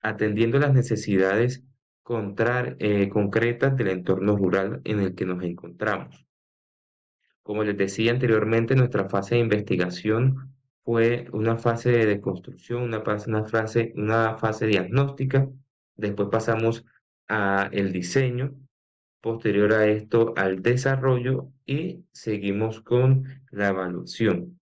atendiendo las necesidades concretas del entorno rural en el que nos encontramos. Como les decía anteriormente, nuestra fase de investigación fue una fase de construcción, una fase diagnóstica. Después pasamos a el diseño, posterior a esto al desarrollo y seguimos con la evaluación.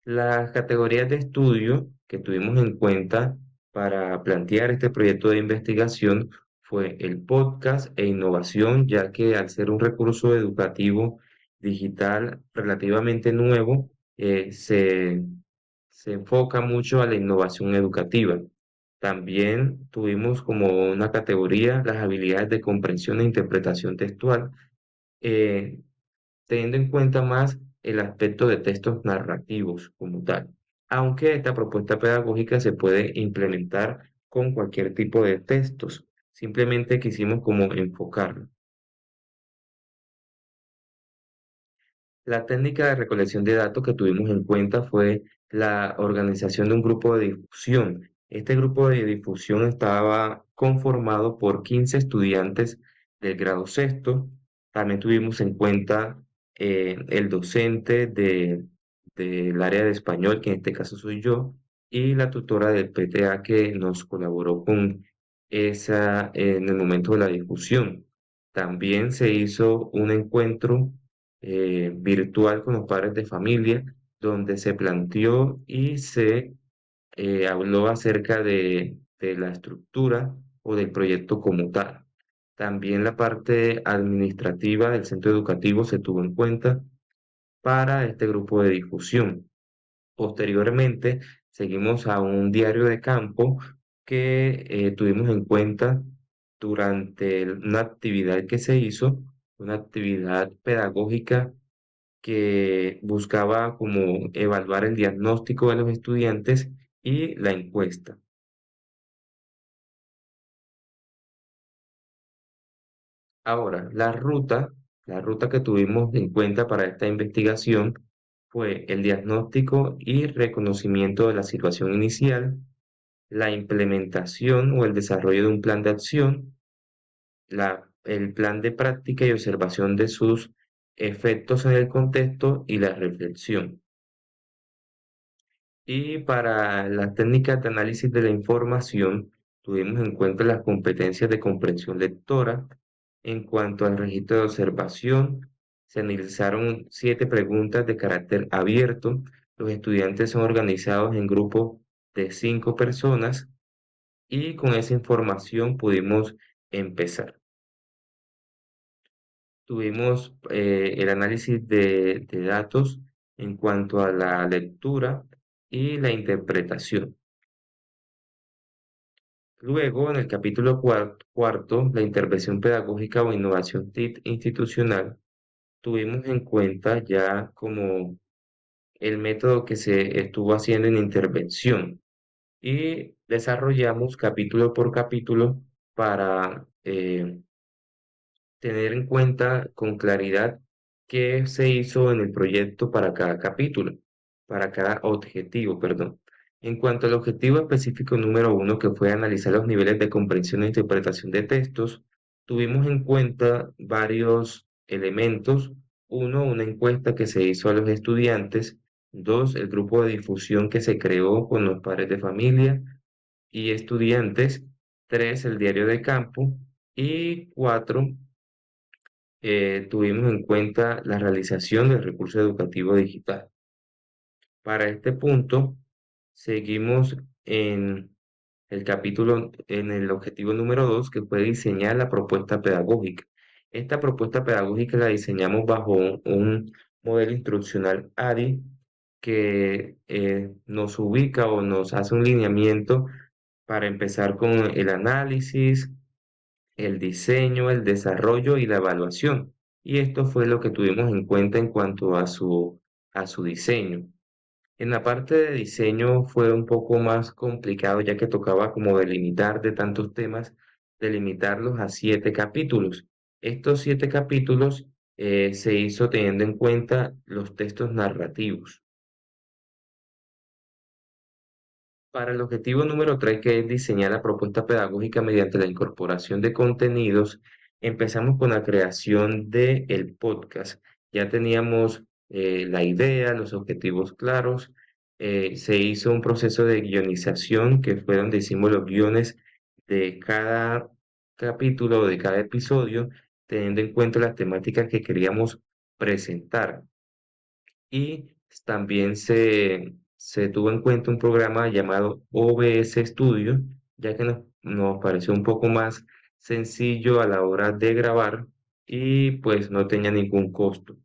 Las categorías de estudio que tuvimos en cuenta para plantear este proyecto de investigación fue el podcast e innovación, ya que al ser un recurso educativo digital relativamente nuevo, se enfoca mucho a la innovación educativa. También tuvimos como una categoría las habilidades de comprensión e interpretación textual, eh, teniendo en cuenta más el aspecto de textos narrativos como tal. Aunque esta propuesta pedagógica se puede implementar con cualquier tipo de textos, simplemente quisimos como enfocarlo. La técnica de recolección de datos que tuvimos en cuenta fue la organización de un grupo de difusión. Este grupo de difusión estaba conformado por 15 estudiantes del grado sexto. También tuvimos en cuenta el docente del área de español, que en este caso soy yo, y la tutora del PTA que nos colaboró con en el momento de la difusión. También se hizo un encuentro virtual con los padres de familia, donde se planteó y se habló acerca de la estructura o del proyecto como tal. También la parte administrativa del centro educativo se tuvo en cuenta para este grupo de difusión. Posteriormente, seguimos a un diario de campo que tuvimos en cuenta durante una actividad que se hizo, una actividad pedagógica que buscaba como evaluar el diagnóstico de los estudiantes y la encuesta. Ahora, la ruta que tuvimos en cuenta para esta investigación fue el diagnóstico y reconocimiento de la situación inicial, la implementación o el desarrollo de un plan de acción, el plan de práctica y observación de sus efectos en el contexto y la reflexión. Y para las técnicas de análisis de la información, tuvimos en cuenta las competencias de comprensión lectora. En cuanto al registro de observación, se analizaron 7 preguntas de carácter abierto. Los estudiantes son organizados en grupos de 5 personas y con esa información pudimos empezar. Tuvimos el análisis de datos en cuanto a la lectura y la interpretación. Luego, en el capítulo cuarto, la intervención pedagógica o innovación institucional, tuvimos en cuenta ya como el método que se estuvo haciendo en intervención y desarrollamos capítulo por capítulo para tener en cuenta con claridad qué se hizo en el proyecto para cada capítulo, para cada objetivo, perdón. En cuanto al objetivo específico número 1, que fue analizar los niveles de comprensión e interpretación de textos, tuvimos en cuenta varios elementos. Uno, una encuesta que se hizo a los estudiantes. Dos, el grupo de difusión que se creó con los padres de familia y estudiantes. Tres, el diario de campo. Y cuatro, tuvimos en cuenta la realización del recurso educativo digital. Para este punto, seguimos en el objetivo número 2, que fue diseñar la propuesta pedagógica. Esta propuesta pedagógica la diseñamos bajo un modelo instruccional ADI que nos ubica o nos hace un lineamiento para empezar con el análisis, el diseño, el desarrollo y la evaluación. Y esto fue lo que tuvimos en cuenta en cuanto a su diseño. En la parte de diseño fue un poco más complicado ya que tocaba como delimitar de tantos temas, delimitarlos a 7 capítulos. Estos 7 capítulos se hizo teniendo en cuenta los textos narrativos. Para el objetivo número 3, que es diseñar la propuesta pedagógica mediante la incorporación de contenidos, empezamos con la creación del podcast. Ya teníamos la idea, los objetivos claros. Se hizo un proceso de guionización que fue donde hicimos los guiones de cada capítulo, de cada episodio, teniendo en cuenta las temáticas que queríamos presentar. Y también se tuvo en cuenta un programa llamado OBS Studio, ya que nos pareció un poco más sencillo a la hora de grabar y pues no tenía ningún costo.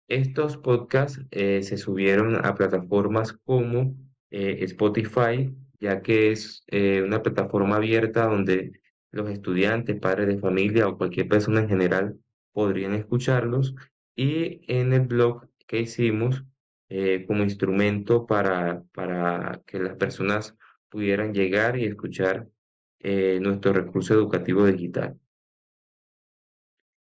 Estos podcasts se subieron a plataformas como Spotify, ya que es una plataforma abierta donde los estudiantes, padres de familia o cualquier persona en general podrían escucharlos. Y en el blog que hicimos como instrumento para que las personas pudieran llegar y escuchar nuestro recurso educativo digital.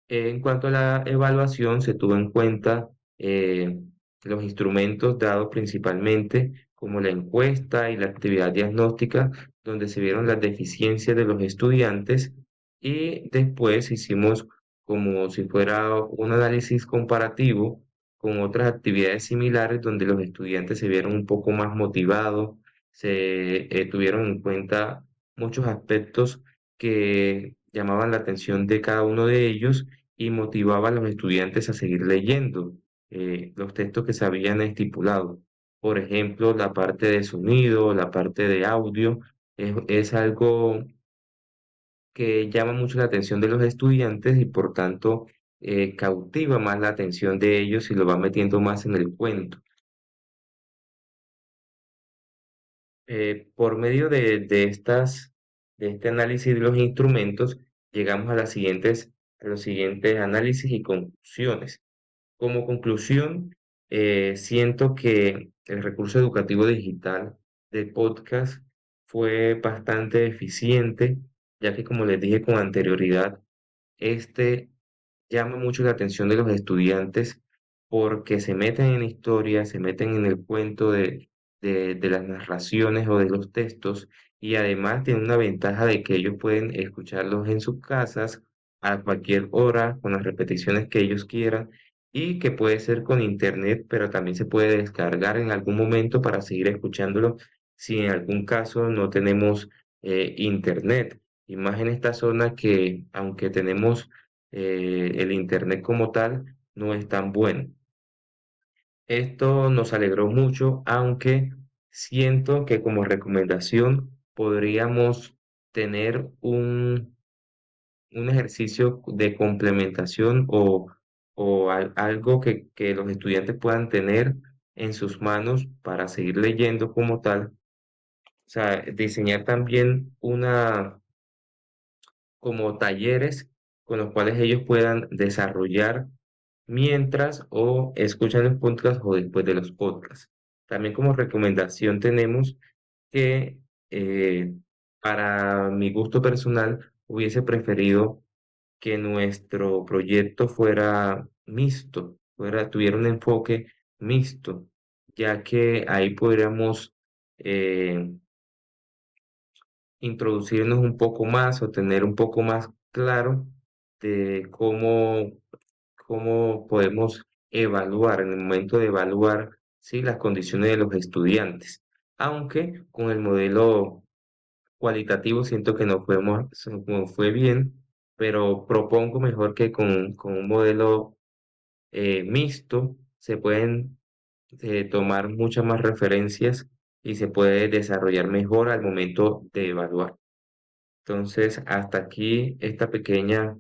En cuanto a la evaluación, se tuvo en cuenta eh, los instrumentos dados principalmente como la encuesta y la actividad diagnóstica, donde se vieron las deficiencias de los estudiantes y después hicimos como si fuera un análisis comparativo con otras actividades similares donde los estudiantes se vieron un poco más motivados, se tuvieron en cuenta muchos aspectos que llamaban la atención de cada uno de ellos y motivaba a los estudiantes a seguir leyendo los textos que se habían estipulado. Por ejemplo, la parte de sonido, la parte de audio, es algo que llama mucho la atención de los estudiantes y por tanto cautiva más la atención de ellos y lo va metiendo más en el cuento. Por medio de este análisis de los instrumentos, llegamos a a los siguientes análisis y conclusiones. Como conclusión, siento que el recurso educativo digital de podcast fue bastante eficiente, ya que como les dije con anterioridad, este llama mucho la atención de los estudiantes porque se meten en historia, se meten en el cuento de las narraciones o de los textos y además tiene una ventaja de que ellos pueden escucharlos en sus casas a cualquier hora con las repeticiones que ellos quieran y que puede ser con internet, pero también se puede descargar en algún momento para seguir escuchándolo si en algún caso no tenemos internet. Y más en esta zona que aunque tenemos el Internet como tal no es tan bueno. Esto nos alegró mucho, aunque siento que como recomendación podríamos tener un ejercicio de complementación o algo que los estudiantes puedan tener en sus manos para seguir leyendo como tal. O sea, diseñar también como talleres con los cuales ellos puedan desarrollar mientras o escuchan los podcasts o después de los podcasts. También como recomendación tenemos que para mi gusto personal hubiese preferido que nuestro proyecto fuera mixto, tuviera un enfoque mixto, ya que ahí podríamos eh, introducirnos un poco más o tener un poco más claro de cómo podemos evaluar en el momento de evaluar, ¿sí? Las condiciones de los estudiantes. Aunque con el modelo cualitativo siento que no fue bien, pero propongo mejor que con un modelo mixto se pueden tomar muchas más referencias y se puede desarrollar mejor al momento de evaluar. Entonces, hasta aquí esta pequeña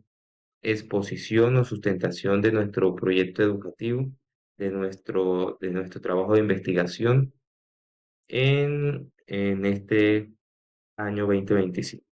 exposición o sustentación de nuestro proyecto educativo, de nuestro trabajo de investigación en este año 2025.